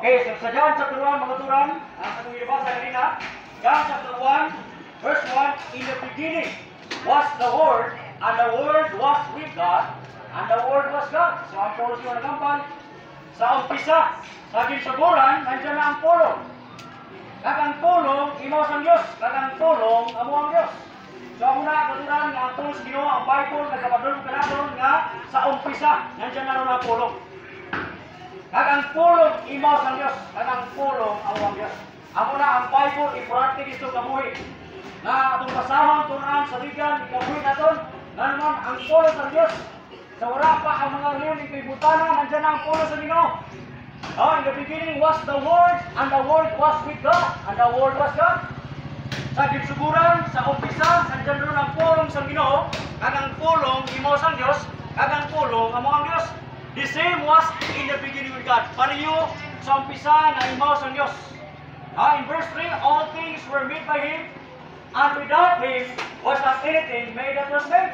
Okay, so sa John chapter 1, mga turan, ang atong ibasa kanina, John chapter 1, verse 1, in the beginning was the Word, and the Word was with God, and the Word was God. So ang polo siya nagampal, sa umpisa, sa ginsuguran, nandiyan na ang polo. Kagang pulong, imaw sang Diyos, kagang pulong, amo ang Diyos. So ang una, katuran, nga ang tools Ginoo, ang Bible, nagkapadulong kanadon nga sa umpisa, nandiyan na ron ang pulong. Kagang pulong, imaw sang Diyos, kagang pulong, amo ang Diyos. Amo na ang Bible, importante dito kabuhi. Na atong basahon, tunaan sa ligan, ikabuhi naton, nga naman ang pulo sang Diyos. Sa wala pa ang mga liyon, ikibutana, nandiyan na ang pulo sa Ginoo. Oh, in the beginning was the Word, and the Word was with God, and the Word was God. Sa gitsuguran, sa umpisa, nandiyan ron ang pulong sa Ginoo, kagang pulong, imaw sang Diyos, kagang pulong, amo ang Diyos. The same was in the beginning with God. Pareho sa umpisa na imaw sang Diyos. In verse 3, all things were made by Him, and without Him was not anything made that was made.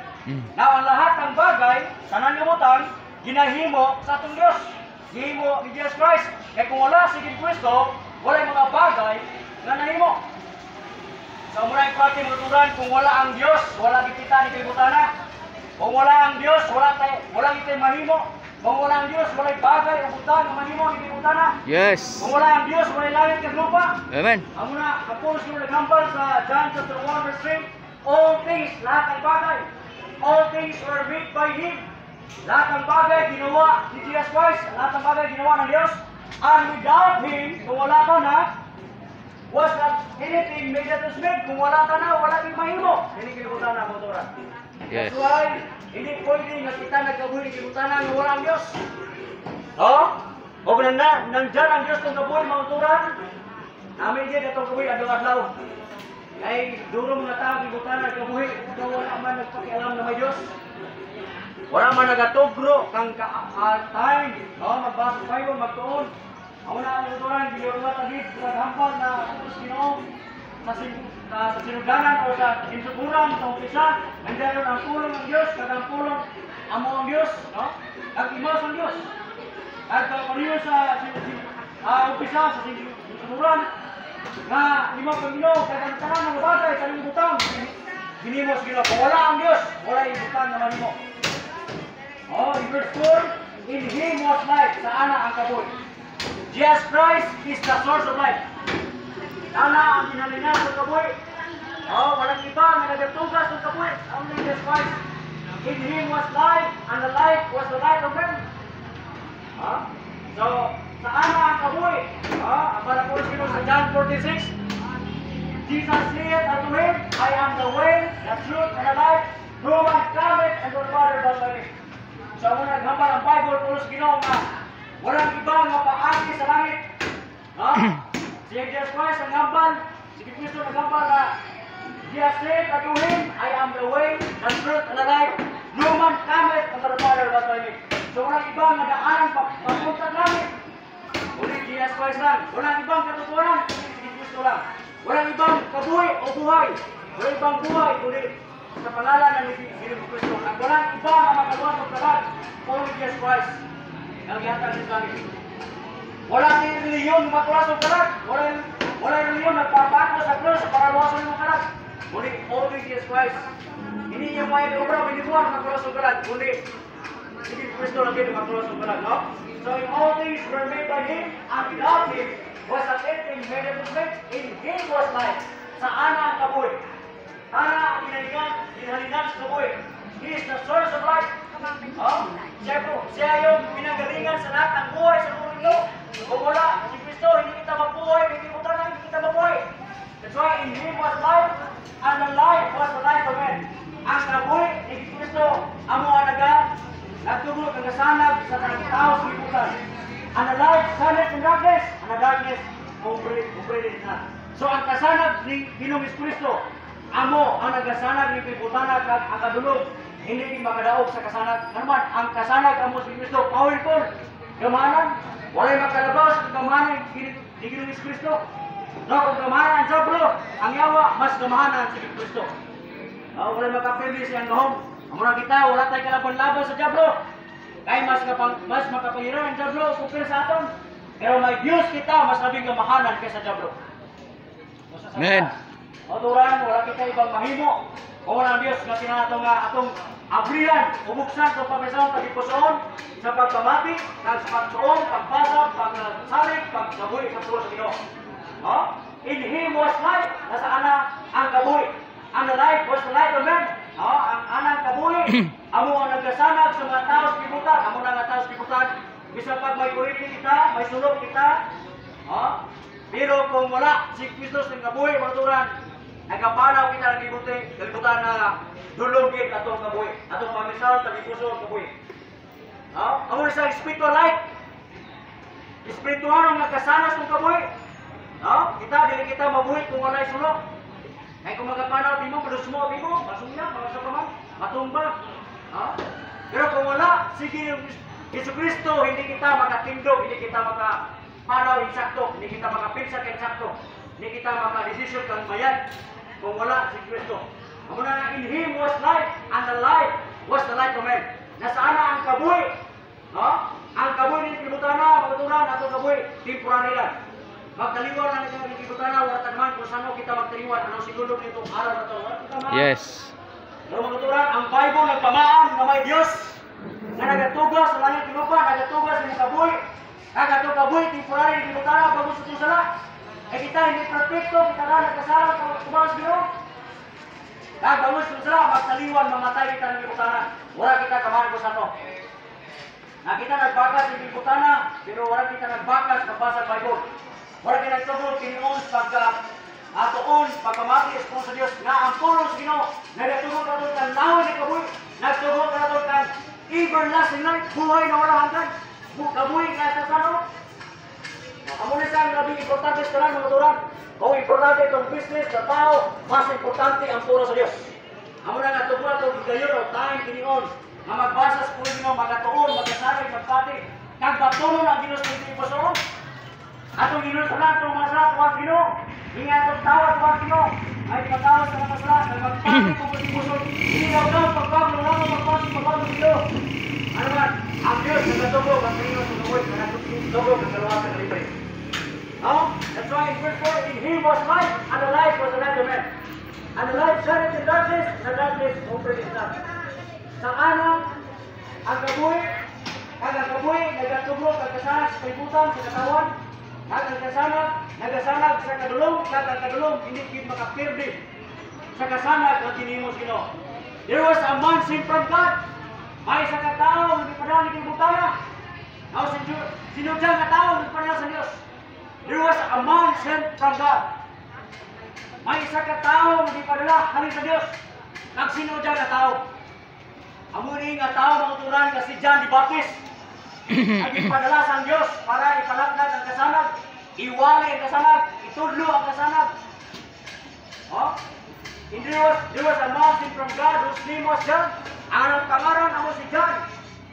Now, ang lahat ng bagay, sa nanlibutan, ginahimo sa atong Diyos. Gihimo ni Jesus Christ. Kaya kung wala si Kristo, wala yung mga bagay na nahimo. So, muna yung pati matuturan, kung wala ang Diyos, wala kita ni kibutana. Kung wala ang Diyos, wala kita mahimo. Kung wala ang Diyos, wala yung bagay o butan na mahimo ni kibutana. Yes. Kung wala ang Diyos, wala yung langit at lupa. Amen. Ang muna, kapos yung nagambal sa John chapter 1 verse 3, all things, lahat ng bagay, all things were made by Him. Lahat ng bagay ginawa ni Jesus Christ, lahat ng bagay ginawa ng Diyos. And without Him, kung wala ka na, was not anything made that was made. Kung wala ka na, wala kang mahimo. Hindi kinibutan na motoran. Yes. That's why, hindi pwede nga kita nagkabuhi ni kinibutan na wala ang Diyos. Oh? O kung nandyan ang Diyos kung kabuhi mga motoran, namin din itong kabuhi adlaw-adlaw. Ay, duro mga tao kinibutan na kabuhi, kung wala man nagpakialam na may Diyos. Wala man nagatugro kang time, magbasa sa Bible, magtuon. Ang una ang uturan, ginagawa tagid, naghampal na utos Ginoo sa sinugdanan o sa kinsukuran, sa umpisa, nandiyan ang pulong ng Diyos, kadang pulong amo ang Diyos, ang imaw ang Diyos. At pariyo sa umpisa, sa sinsukuran, na imaw ang Ginoo, kadang tanan ng bagay, kadang butang, ginimos Ginoo. Kung wala ang Diyos, wala yung butang na manimo. In verse 4, in Him was life, sa ana ang kabuhi. Jesus Christ is the source of life. Ana ang ginalingan sa kabuhi. Walang iba na nagatugas ng kabuhi. Only Jesus Christ. In Him was life, and the life was the light of men. So, sa ana ang kabuhi. Ang parapos Ginoo sa John 46, Jesus said unto him, I am the way, the truth, and the life. No man cometh unto the Father but by me. So, muna naghambal ang Bible, pulos Ginoo nga walang iba nga paagi sa langit. Si Jesus Christ ang hambal, si Kristo naghambal na Jesus said unto him, I am the way, the truth, and the life. No man cometh unto the Father but by me. So, walang ibang nadaanan papunta sa langit. Ulit Jesus Christ lang. Walang ibang katotohanan, si Kristo lang. Walang ibang kabuhi o buhay. Walang ibang buhay, ulit sa pangalan ng Kristo. At walang iba na makagawa ng kalat, only Jesus Christ. Ang ihatag sa langit. Wala ni reliyon matulas ng kalat. Wala reliyon nagpapato sa krus para luwasan ng kalat. Only Jesus Christ. Hindi yung may obra, binibuan matulas ng kalat. Only si Kristo lang din matulas ng kalat. So in all things were made by Him, and without Him was not anything made that was made. In Him was life. Sa ana ang kabuhi. Ana ang ginhalingan sa kabuhi. He is the source of life. Siya yung pinagalingan sa lahat ng buhay sa mundo. Kung wala si Kristo, hindi kita mabuhay, hindi kita mabuhay. That's why in Him was life, and the life was the life of men. Ang kabuhi ni Kristo, amo ang nagtuglo kang kasanag sa tao sa libutan. And the light shineth in darkness, and the darkness comprehended not. So ang kasanag ni Ginoong Kristo, amo ang nagasanag ni kibutana kag akadulog. Hindi din makadaog sa kasanag. Naman, ang kasanag amo si Kristo, powerful, gamanan, walay makalabas ang gamanan ni Ginoong Kristo. Kung gamanan ang Diablo, ang yawa, mas gamanan si Kristo. Walay makapili siyang gahom. Muna kita, wala tayong kalaban-laban sa Diablo. Kaya mas makapangiran ang Diablo kumpir sa aton. Pero may Diyos kita, mas labing gamahanan kaysa Diablo. Amen. Maturan, wala kita ibang mahimo. Kung wala ang Diyos, nga tinato nga atong abrihan, ubuksan sa pamisaon, tagipusoon, sa pagkamati, sa pagsuon, pagbasag, pagsalig, pagkabuhi sa tulo sa Ginoo. No? In Him was life, nasa ana ang kabuhi. Ang life was the light of man. No? Ang anang kabuhi, amo ang nagkasanag sa mga tao sa kibutan, amo na nga tao sa kibutan. Bisa pag may kuriti kita, may sulok kita, no? Pero kung wala si Kristo ng kabuhi, maturan, nagkapanaw kita ng kalibutan na dulogin atong kabuhi, atong pamisaw, tagipuso ng kabuhi. No? Amo na sa spiritual life, espiritual nga kasanas ng kabuhi. No? Kita, dili kita mabuhi kung wala sulok. Kaya kung magkapanaw, di mo, padus mo, di mo, masungya, pagkasa pa man, matumba. No? Pero kung wala, sige Yesu Kristo, hindi kita makatindog, hindi kita makapanaw insakto, hindi kita makapinsa kay insakto, hindi kita makadesisyon kang bayan kung wala si Kristo. Amo na in Him was life, and the life was the light of man. Nasaan na ang kabuhi? No? Ang kabuhi ni Kibutana, magaturan, atong kabuhi, temporary lang. Magtaliwan lang ito ni Kibutana, wala tagman kung saan kita magtaliwan, anong siguro nito araw na ito. Yes. Pero magaturan, ang Bible nagtamaan na may Diyos, na nagatugas sa langit lupa, nagatugas sa kabuhi, nagatugas kabuhi, temporary ni Kibutana, bago sa tusala. Eh kita hindi perfecto, kita na nagkasala sa tumalas Ginoo. Bago sa tusala, magtaliwan, mamatay kita ng Kibutana. Wala kita kamahan ko sa ito. Na kita nagbakas ng Kibutana, pero wala kita nagbakas kabasa sa Bible. Wala kita nagtugol, kinion atoon, pagkamati kung sa Diyos, na ang pulong sa Ginoo, nagtugol ka doon kang lawan ni kabuhi, nagtugol ka doon kang everlasting life, buhay na wala hanggan, kabuhi nga sa sano. Amo na sa labing importante sa tanan mga turan. Kung importante itong business sa tao, mas importante ang puro sa Diyos. Amo na nga tugma itong gayon o time kinion, na magbasa sa puro Ginoo, magatuon, magkasarig, magpati, kagpatunon ang Ginoo sa inyong pasoon. Atong Ginoo sa lahat ng mga salat, tuwas Ginoo, hindi atong tawad, tuwas Ginoo, ay patawas sa mga salat, ay magpati kung puso-puso, hindi daw pagbago, magpati, pagbago Ginoo. Ano man, ang Diyos nagatubo, ang Ginoo sa kabuhi, nagatubo, nagkaluwasan ng libre. No? That's why in verse 4, in Him was life, and the life was the light of man. And the light shineth in darkness, and the darkness opened it not. Sa ana, ang kabuhi, nagatubo, nagkasanag sa kaibutan, sa katawan, nagasanag sa kadulong, hindi kid makapirdi. Sa kasanag, ang kinimos Ginoo. There was a man sent from God. May isa ka tao, hindi pa ni kibutana. Now, sinudya nga tao, hindi pa sa Diyos. There was a man sent from God. May isa ka tao, hindi padala halin sa Diyos. Nagsinudya nga tao. Amuni nga tao, makuturan ka si John the Baptist. Nagpadala sa Diyos para ipalaglag ang kasanag, iwali ang kasanag, itudlo ang kasanag. Oh? And there was a man sent from God whose name was John. Ang pangaran amo si John.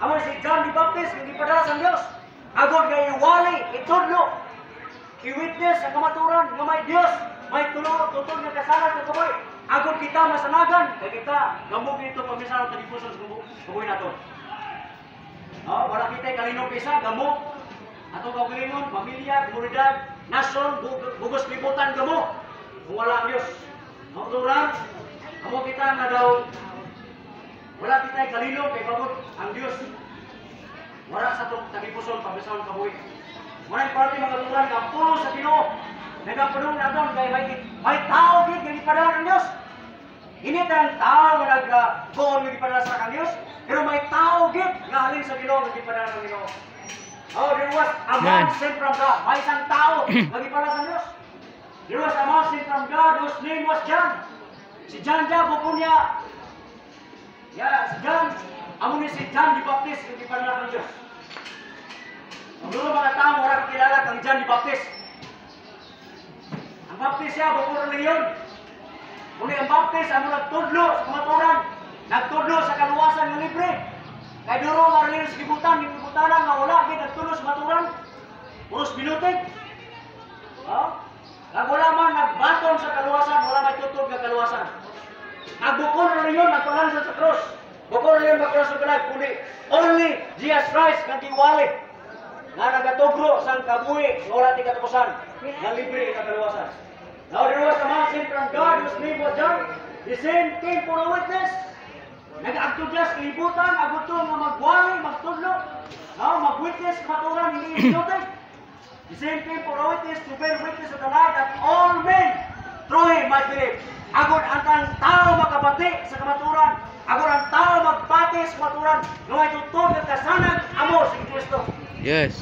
Amo si John the Baptist, hindi padala sa Diyos. Agod nga iwali, itudlo, i-witness ang kamaturan nga may Diyos, may tutod nga kasanag ng kaboy. Agod kita masanagan, kaya kita gamog dito pamisaw sa dipuson sa kaboy nato. Oh, wala kita kalinog isa, gamog. Atong kaugalingon, pamilya, komunidad, nasyon, bugos libutan gamog. Kung wala ang Diyos. No, turan, amo kita nga daw, wala kita kalinog, kay bagod ang Diyos. Wala sa itong tagipuson, pamisaw ng kaboy. Muna yung parati mga turan, ang pulo sa Ginoo. Nagkapunong na doon, kaya may tao din, hindi padala ng Diyos. Hindi tayong tao na nag-goon hindi padala sa Diyos. Pero may tao din, nga halin sa Ginoo, hindi padala ng Ginoo. Oh, there was a man sent from God. May isang tao, hindi padala sa Diyos. There was a man sent from God whose name was John. Si John dyan, buko niya. Yeah, si John. Amo ni si John the Baptist, hindi padala ng Diyos. Ang dulo mga tao, wala kakilala kang John the Baptist. Ang Baptist siya, buko na yun. Muli ang Baptist, amo nagtudlo sa kamaturan. Nagtudlo sa kaluwasan ng libre. Kaya duro nga rin sa kibutan, yung kibutan nga wala, nagtudlo sa maturan. Puros binutin. Wala man nagbaton sa kaluwasan, wala may tutog ng kaluwasan. Nagbukon na rin yun, nagpalansan sa cross. Bukon na rin magkross ng kalag, kundi only Jesus Christ nagkiwali. nga nagatugro sang kabuhi nga wala ti katapusan nga libre ka kaluwasan. Now there was a man sent from God whose name was John. The same came for a witness. Nag-agtudlas kalibutan, aguto nga magwali, magtudlo. Now mag-witness maturan hindi idiyote. The same came for a witness to bear witness of the light that all men through him might believe. Agod ang tao makabati sa kamaturan. Agod ang tao magbati sa kamaturan. Ngaway tutod at kasanag amo si Kristo. Yes.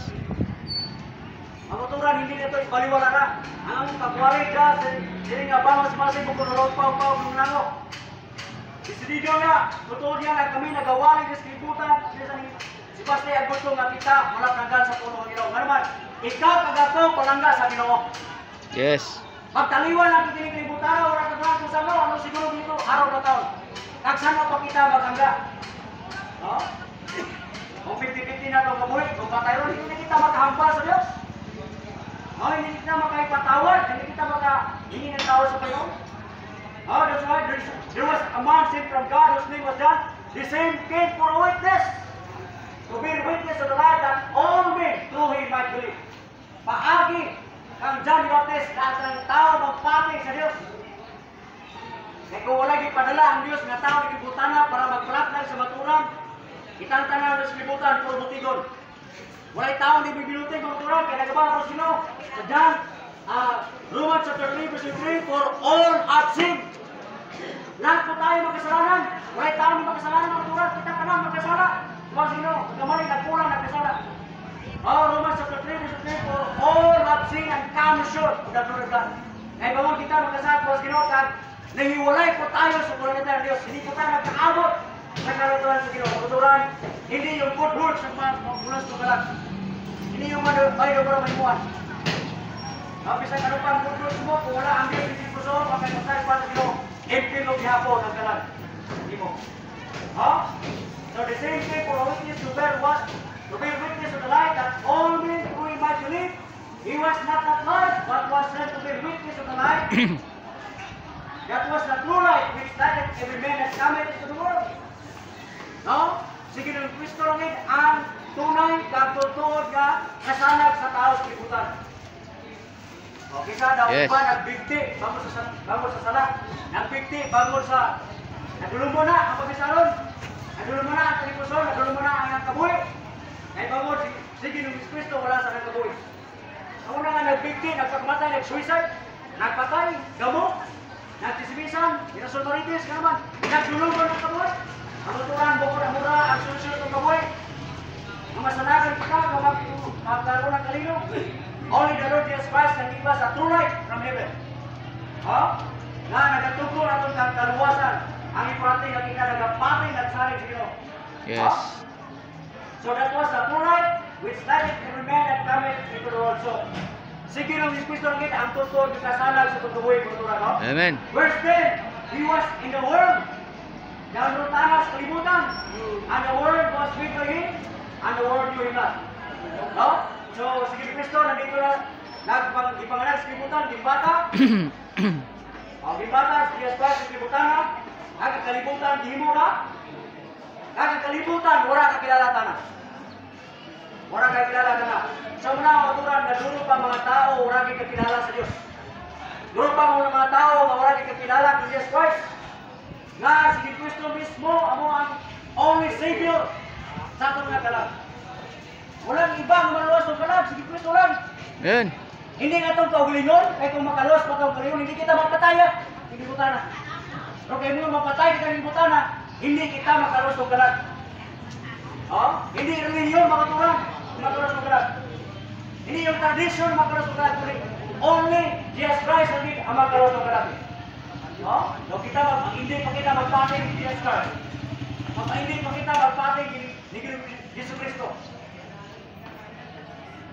Ang kamaturan hindi nito ibaliwala na. Ang pagwari ka sa hindi nga bangon sa masing kung kunulog pao-pao ng nango. Isidido nga, tutod niya na kami nagawali ng skributan. Si Pastor Agusto nga kita wala tanggal sa puno ng Ginoo. Nga naman, ikaw kagato palangga sa Ginoo. Yes. Pagtaliwan ang kinikibutan, wala ka ba kung saan mo, ano siguro dito, araw na taon. Kagsan mo pa kita magangga. No? Kung 50-50 na itong kabuhi, kung patay ron, hindi kita makahampa sa Diyos. No? Hindi kita makaipatawad, hindi kita makahingi ng tawad sa Panginoon. No? That's why there was a man sent from God whose name was John. The same came for a witness. To bear witness of the light that all men through him might believe. Paagi ang John the Baptist lahat ng tao magpati sa Diyos. Kaya kung wala gipadala ang Diyos nga tao nagibutana para magpratnag sa maturan, kitang tanan sa libutan puro butigon. Wala'y tao hindi bibinutin ng maturan, kaya nagabahan ko sino? Sa John, Romans chapter 3 verse 3, for all have sinned. Lahat po tayo magkasalanan. Wala'y tao hindi magkasalanan ng maturan, kitang tanan magkasala. Kung sino? Kamali, nagkulang, nagkasala. Romans chapter 3 verse 3, for all have sinned and come short of the glory of God. Kaya bawang kita magkasala po sa Ginoo, kag nahiwalay po tayo sa kulangit ng Diyos. Hindi po tayo magkaabot sa kaluturan sa Ginoo. Kuturan, hindi yung good works ng mga mulas ng kalag. Hindi yung may dobro may muwan. Bisa ka pang good works mo, kung wala ang Diyos hindi po so, magkakasal pa sa Ginoo. Empty ng gihapon ng kalag. Hindi mo. So the same thing for a witness to bear what? To bear witness of the light that all men through him might believe. He was not that light, but was sent to bear witness of the light. That was the true light which lighteth every man that cometh into the world. No? Sige ng Kristo lang ang tunay kagtutod nga kasanag sa tao sa libutan. O kisa daw ba nagbigti bangon sa sala. Nagbigti bangon sa nagulumo na ang pagkasaron. Nagulumo na ang kalipuson, nagulumo na ang kabuhi. Ay bangon sige ng Kristo wala sa kabuhi. Ang una nga nagbigti, nagpagmatay, nag-suicide, nagpatay, gamot, nagtisibisan, minasolmaritis ka naman, nagdulungan ng kabuhi. Ang uturan, bukod ang mura, ang susunod ng kabuhi. Ang masanagan ka, magkaroon ng kalino. Only the Lord Jesus Christ can give us a true light from heaven. Nga nagatugro na itong kaluwasan. Ang importante nga kita nagapatay, nagsaring sa Ginoo. Yes. So that was the true light which lighteth every man that cometh into the world. So, sige nung Kristo lang kita, ang tutod, yung kasanag sa tutubuhin, kultura, no? Amen. Verse 10, He was in the world. Naglutan sa kalibutan. And the world was with Him, and the world knew Him not. No? So, sige ni Kristo, nandito na, ipanganak sa kalibutan, gimbata. Gimbata, sa Jesus Christ, sa kalibutan na. Kalibutan, gihimo na. Kalibutan, wala kakilala na. Wala kakilala na. Sa mga oturan, nagduro pa mga tao, wala kakilala sa Diyos. Duro pa mga tao, wala kakilala kay Jesus Christ. Nga, si Kristo mismo, amo ang only Savior sa atong mga kalag. Walang ibang maluwas ng kalag, si Kristo lang. Amen. Hindi nga itong kaugalingon, kaya kung makaluwas pa itong kaugalingon, hindi kita mapataya. Hindi buta na. Pero kaya mo mapatay kita ng buta na, hindi kita makaluwas ng kalag. Hindi religion makaturan, makaluwas ng kalag. Hindi yung tradition makaluwas ng kalag. Only Jesus Christ ang makaluwas ng kalag. No, hindi pa kita magpatay ni Jesus Christ. Hindi pa kita magpatay ni Jesus Kristo.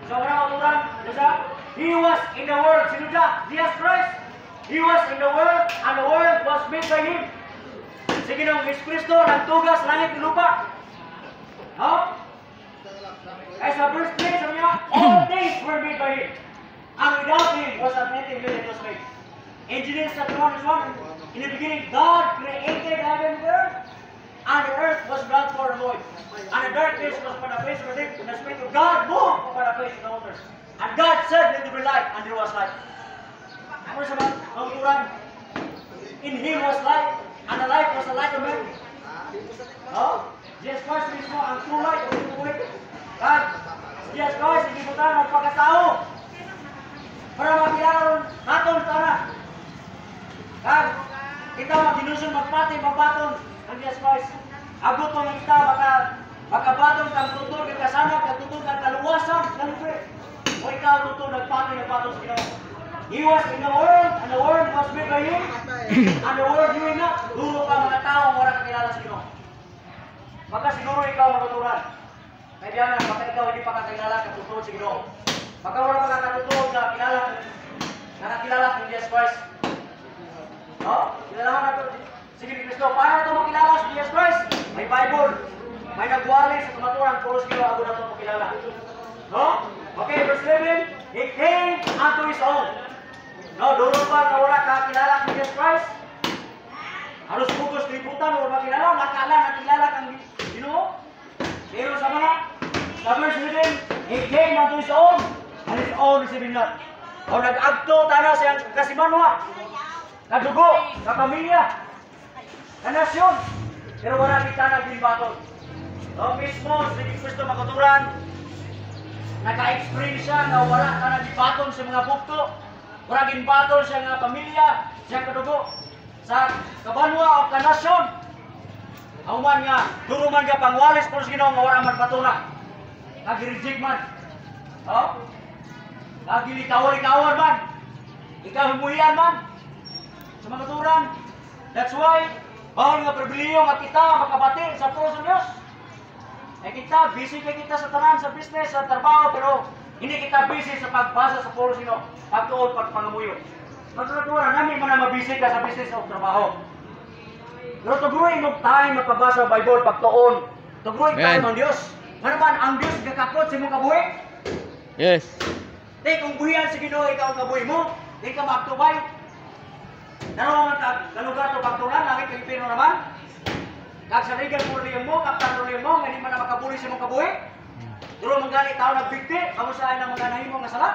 So, He was in the world. Sino siya? Jesus Christ. He was in the world, and the world was made by Him. Sige nung Jesus Kristo, nagtugas langit at lupa. Kaya sa verse 3, sabi niya, all things were made by Him. And without Him was not anything that was made. In Genesis chapter 1, in the beginning, God created heaven and earth. and the earth was without form and void. And the darkness was upon the face of the deep, and the Spirit of God moved upon the face of the waters. And God said, let there be light, and there was light. Ano sa mga kauturan? In Him was light, and the light was the light of men. No? Jesus Christ mismo ang true light of the world. God, Jesus Christ, hindi mo tayo magpagkatao para makilala natin tayo. God, kita maginusun magpati, magbaton ng Jesus Christ. Aguton ng kita, makabaton kang tutod, kang kasanag, kang tutod, kang kaluwasan, kang libre. O ikaw tutod, nagpati, nagbaton sa Ginoo. He was in the world, and the world was made by Him, and the world knew Him not. Duro ka mga tao ang wala kakilala sa Ginoo. Baka siguro ikaw matutunan. Kaya diyan, baka ikaw hindi pa kakilala, katutulog sa Ginoo. Baka wala pa katutulog na nakakilala ng Jesus Christ. No? Kilalahan natin. Sige ni Kristo, paano ito makilala sa Jesus Christ? May Bible. May nagwali sa tumaturan, pulos kilo ako na ito makilala. No? Okay, verse 11. He came unto His own. No, doon pa na wala kakilala ng Jesus Christ. Halos bugos kalibutan, wala makilala, nakilala kang Ginoo. Pero sa verse 11, He came unto His own, and His own received Him not. O nag-agto tana siyang kasimanwa, kadugo, sa pamilya, sa nasyon. Pero wala kita naglimbaton. O mismo, sa Kristo makaturan, naka-experience siya na wala ka naglimbaton sa mga bukto, wala ginbaton sa mga pamilya, siyang kadugo, sa kabanwa o kanasyon. Auman nga, duruman nga pangwalis po sa Ginoo nga wala man patuna. Nag-reject man. Oh? Nag-likawar-likawar man. Ikaw humuyan man. Sa mga turan. That's why, bawal nga pribiliyo nga kita makabati sa puso sa Diyos. Eh kita, busy kita sa tanan, sa business, sa trabaho, pero hindi kita busy sa pagbasa sa puso sa Ginoo. Pagtuon, pagpangamuyo. Magtuturan, namin man na mabisi ka sa business o trabaho. Pero tugurin mo tayo magpabasa sa Bible pagtuon. Tugurin tayo ng Diyos. Ano man, ang Diyos kakapot sa mong kabuhi? Yes. Di, kung buhian sa Ginoo, ikaw ang kabuhi mo, di ka magtubay. Naroon ang lugar ito pagtunan, langit ang impino naman. Kagsaligan mo rin mo, kaptan rin mo, hindi man na makabuli sa mong kabuhi. Duro mong gali tao nagbigti, kamusahan ng mga nahimo nga salat.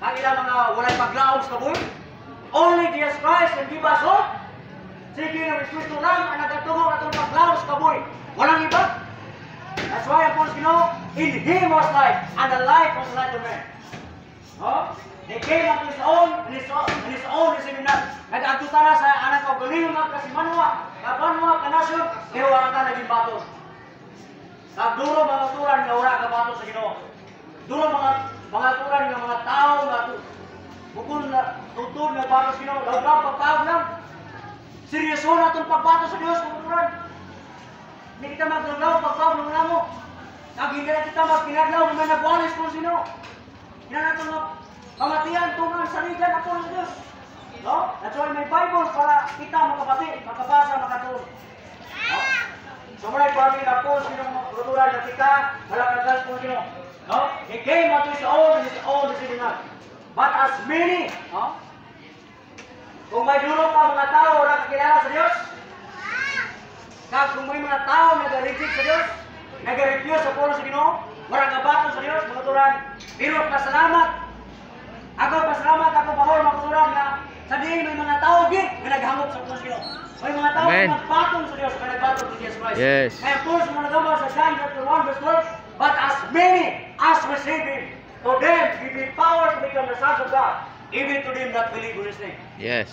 Ang ilang mga walay paglaom sa kabuhi. Only Jesus Christ can give us hope. Sige ng Espiritu lang ang nagatugo at itong paglaom sa kabuhi. Walang iba. That's why ang Panginoon Ginoo, in Him was life, and the life was the light of men. Oh? They came unto His own, and His own received Him not. Nag-agtuta na sa anak o galing nga kasimanwa, kabanwa, kanasyon, pero wala ka naging bato. Nagduro mga turan nga wala ka bato sa Ginoo. Duro mga turan nga mga tao nga bukod na tutod na bato sa Ginoo. Lawlaw, pagkaog lang. Seryoso na itong pagbato sa Diyos, mga turan. Hindi kita maglawlaw, pagkaog ng mga mo. Hindi na kita magpinaglaw na may nagwalis kung sino. Hindi na natin pamatian tungan sa ligan ako ng Diyos. No? That's why may Bible para kita makapati, makabasa, makatulog. No? So maray pamilya na po, sino mga kultural na kita, malakagas po sino. No? He came unto His own, and His own received Him not. But as many, no? Kung may dulong ka mga tao na kakilala sa Diyos, kung may mga tao nag-reject sa Diyos, nag-refuse sa puno sa Ginoo, walang gabato sa Diyos, mga turan, pero pasalamat. Ako pasalamat, ako pahor, mga turan, na sa diin may mga tao git na naghangop sa puno sa Ginoo. May mga tao na nagbatong sa Diyos, na nagbatong sa Jesus Christ. Yes. Kaya po sa mga nagama sa John chapter 1 verse 12, but as many as receive Him, to them give Him power to become the sons of God, even to them that believe in His name. Yes.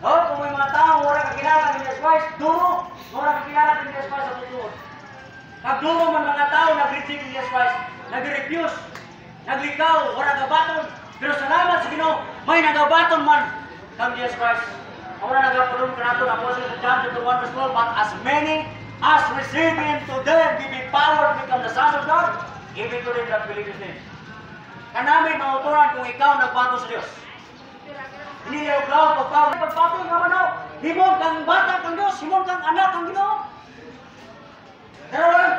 No, kung may mga tao wala kakilala ng Jesus Christ, duro, wala kakilala ng Jesus Christ sa tutuon. Nagduro man mga tao nag-reject ng Jesus Christ, nag-refuse, naglikaw, wala gabaton. Pero salamat sa Ginoo, may nagabaton man ng Jesus Christ. Wala nagapulong ka nato na po sa John chapter 1 verse 12, but as many as receive Him, to them give Him power to become the sons of God, even to them that believe in His name. Kanamin mauturan kung ikaw nagbato sa Diyos. Hindi niya uglaw, pagpapatoy ka man o. Himon kang bata kang Diyos, himon kang anak kang Ginoo. Dalawa lang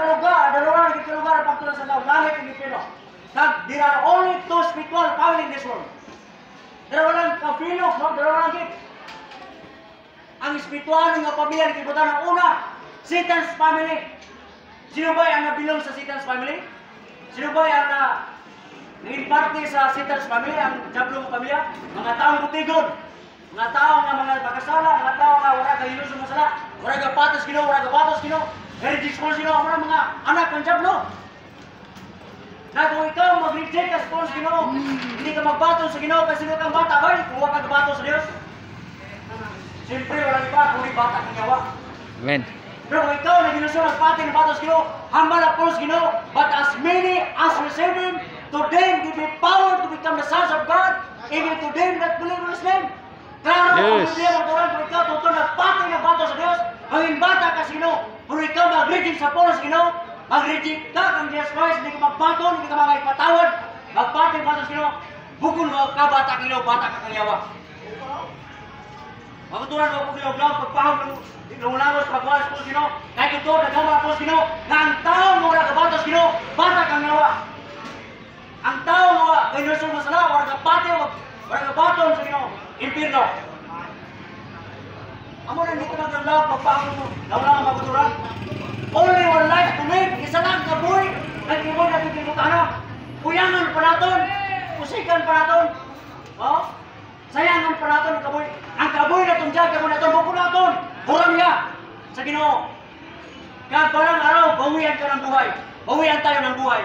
kalugar ang pagtulad sa law, langit ang impino. There are only two spiritual family in this world. Dalawa lang kapilo, no? Dalawa lang git. Ang spiritual nga pamilya, kibutan ng una, Satan's family. Sino ba ang nabilong sa Satan's family? Sino ba ang naging parte sa Satan's family, ang Diablong pamilya? Mga taong butigon, mga taong nga mga makasala, mga taong nga wala ka ilusong masala, wala ka patos Ginoo, wala ka patos Ginoo, heritage mo Ginoo, mga anak ng Diablo. Na kung ikaw mag-reject ka sa Ginoo, hindi ka magbaton sa Ginoo kasi sino kang bata, ba? Kung wala ka baton sa Diyos. Siyempre, walang iba, kung bata kang yawa. Amen. Pero kung ikaw na ginusunod ng pati ng batos Ginoo, hambal ang pulos Ginoo, but as many as receive Him, to them give Him power to become the sons of God, even to them that believe in His name. Klaro, Yes. kung hindi ang turan, kung ikaw tutun ng pati ng batos sa Diyos, maging bata ka sa Ginoo, pero ikaw mag-reject sa pulos Ginoo, mag-reject ka kang Jesus Christ, hindi ka magbaton, hindi ka magpatawad, magpati ng batos Ginoo, bukol ka bata ka Ginoo, bata ka kang yawa. Magtutunan ko kung ginagawa pagpahog ng ulangos pagwalas po Ginoo. Kahit ito nagawa po Ginoo, na ang tao mo wala kabatos Ginoo, bata kang nawa. Ang tao mo kay Nusul masala, wala kapati, wala kabaton sa Ginoo, impirno. Amo na dito nagagawa pagpahog mo, na wala kang magtutunan. Only one life to live, isa lang kabuhi, nag-ibon natin tinutana. Kuyangan pa natin, usikan pa natin. Oh? Sayangan pa natin ang kabuhi. Ang kabuhi na itong dyan, kabuhi na itong buko na itong huram niya sa Ginoo. Kaya parang araw, bawian ka ng buhay. Bawian tayo ng buhay.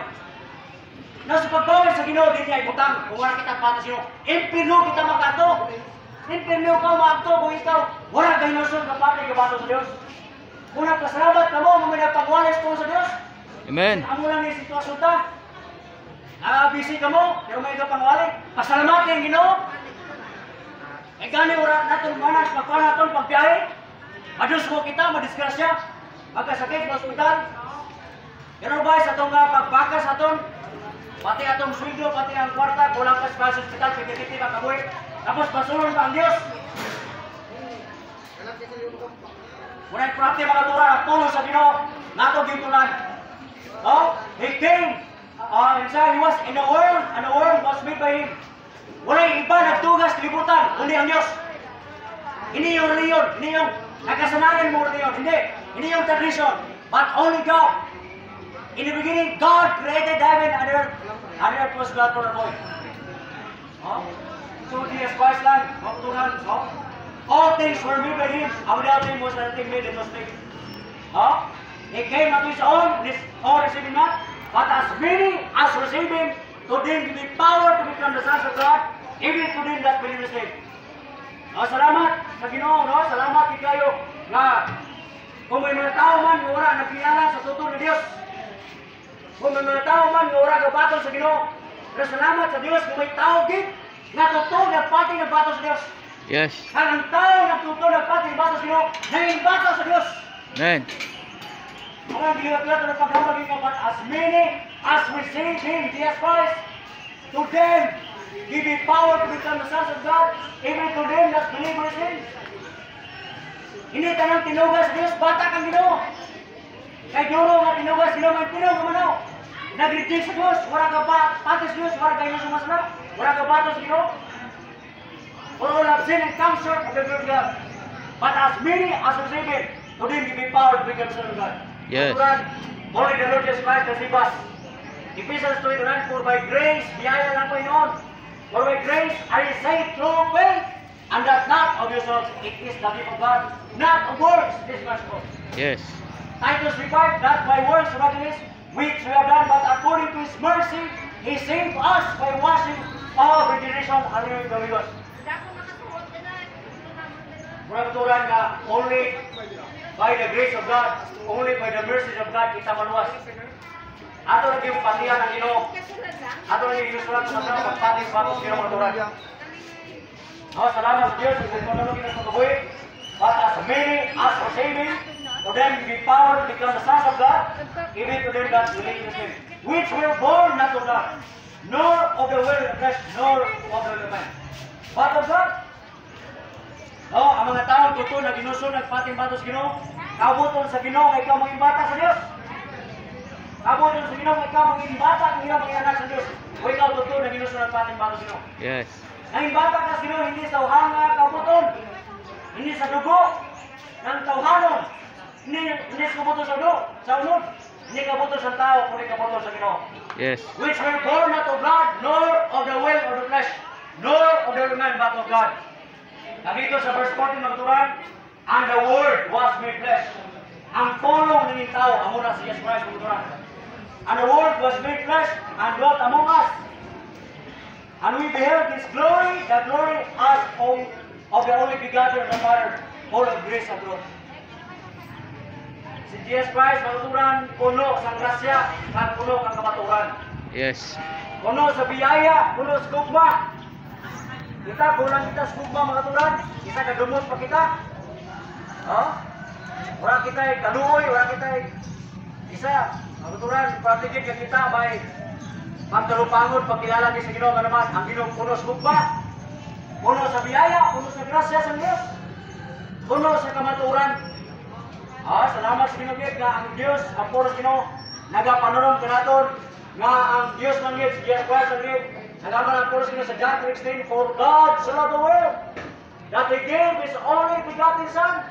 Nasa pagbawi sa Ginoo, din niya ibutang. Kung wala kita patas Ginoo, impirno kita makato. Impirno ka makato kung ikaw wala kayo nasun kapatid kabato sa Diyos. Kung nagpasalamat ka mo, mamaya pagwalis ko sa Diyos. Amen. Amo lang yung sitwasyon ta. Busy ka mo, pero may ka pangwali. Pasalamatin ang Ginoo. E gani ora natin manas pagpana natin pagbiyahe. Madus mo kita, madisgrasya. Magkasakit sa ospital. Pero ba sa itong pagbakas aton, pati atong sweldo, pati ang kwarta, kulang ka sa ospital, pagkikiti ka kabuhi. Tapos pasulong pa ang Diyos. Muna'y prati mga tura, ang tulo sa Ginoo, nato gintulan. Oh, He came, he was in the world, and the world was made by Him. Wala'y iba nagtugas libutan, kundi ang Diyos. Hindi yung reliyon, hindi yung nakasanayan mo reliyon, hindi yung tradition, but only God. In the beginning, God created heaven and earth was God for a boy. Oh? So, Jesus Christ lang, maputunan, oh? All things were made by Him, and without Him was nothing made that was made. Oh? He came unto His own, His own received Him not, but as many as received Him, to them give Him power to become the sons of God, even to them that believe in His name. No, salamat sa Ginoo, no? Salamat kayo na kung may mga tao man nga wala nagkilala sa totoo na Diyos. Kung may mga tao man nga wala gabaton sa Ginoo. Pero salamat sa Diyos kung may tao gid na totoo nagpati nagbaton sa Diyos. Yes. Ang tao na totoo nagpati nagbaton sa Ginoo, nagbaton sa Diyos. Amen. Mga giliwat-liwat na pagkakabagin ka, but as many as receive Him, Jesus Christ, to them give Him power to become the sons of God, even to them that believe in His name. Hindi tanang tinugas sa Diyos, bata kang Ginoo. Kay Ginoo nga tinugas, Ginoo nga tinugas nga manaw. Nag-reject sa Diyos, wala ka ba patis Diyos, wala kayo sa masala, wala ka batos sa Ginoo. For all have sinned and come short of the glory of God. But as many as receive Him, to them give Him power to become the sons of God. Yes. Only the Lord Jesus Christ can save us. Ephesians 2:9, for by grace, biyaya lang Panginoon. For by grace are you saved through faith, and that not of yourselves, it is the gift of God, not of works, this gospel. Yes. Titus 3:5, not by works of righteousness, which we have done, but according to His mercy, He saved us by washing all regeneration and renewing the Holy Ghost. Muna katuran na only by the grace of God, only by the mercy of God, kita maluwas. Ato lang yung patihan ng Ginoo. Ato lang yung inusulat sa mga pagpatis batos Ginoo mga turan. Salamat sa Diyos, kung ano kita sa kabuhi. But as many as receive Him, to them give power to become the sons of God, even to them that believe in His name. Which were born not of God, nor of the will of flesh, nor of the will of man, but of God. Ang mga taong totoo na ginuso, nagpating batos Ginoo, kabuton sa Ginoo, ikaw maging bata sa Diyos. Kabuton sa Ginoo, ikaw maging bata, kung ikaw maging anak sa Diyos. O ikaw totoo na ginuso, nagpating batos Ginoo. Yes. Naging bata ka sa Ginoo, hindi sa uhanga, kabuton. Hindi sa dugo, ng tawhanon. Hindi ka boto sa unod. Hindi ka boto sa tao, kundi ka boto sa Ginoo. Yes. Which were born not of blood, nor of the will of the flesh, nor of the man, but of God. Nandito sa verse 14 magturan, and the Word was made flesh. Ang pulong ng tao, amo na si Jesus Christ magturan. And the Word was made flesh and dwelt among us. And we beheld His glory, the glory as of the only begotten of the Father, full of grace and truth. Si Jesus Christ magturan, puno sa grasya, at puno kang kamaturan. Yes. Puno sa biyaya, puno sa gugma. Kita, kulang kita sa gugma mga turan. Isa kadumot pa kita. Wala kita kaluoy, wala kita isa. Mga turan, pratigin ka kita by magtalupangon, pagkilala ni sa Ginoo nga naman. Ang Ginoo puno sa gugma. Puno sa biyaya, puno sa grasya sa Diyos. Puno sa kamaturan. Salamat sa Ginoo nga ang Diyos, ang puno sa Ginoo, nagapanunom ka naton nga ang Diyos ng Diyos, Jesus Christ ng Diyos, nagaman ang puno sa Ginoo sa John 3:16, for God so loved the world, that He gave His only begotten Son,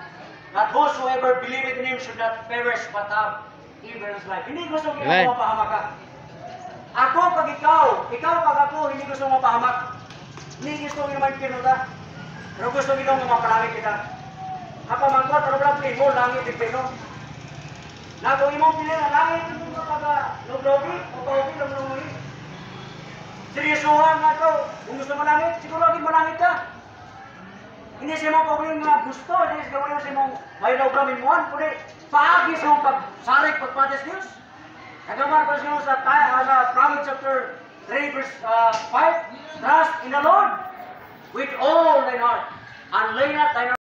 that whosoever believeth in Him should not perish but have eternal life. Hindi gusto ko mapahamak ka. Ako pag ikaw pag ako, hindi gusto mo mapahamak. Hindi gusto ko naman pinuta. Pero gusto ko nga mapalamig kita. Apa mangkot, ano lang mo, langit di pino. Nago imong pili na langit, hindi mo pag-lobi, o paubi, lumulungi. Seryosuhan nga to, kung gusto mo langit, siguro agad malangit ka. Hindi siya mong paubi nga gusto, hindi siya gawin siya mong may naubramin mo, kundi paagi siya mong pagsarik, pagpatis Diyos. Nagaman pa siya sa Proverbs chapter 3 verse 5, trust in the Lord with all thine heart, and lay not thine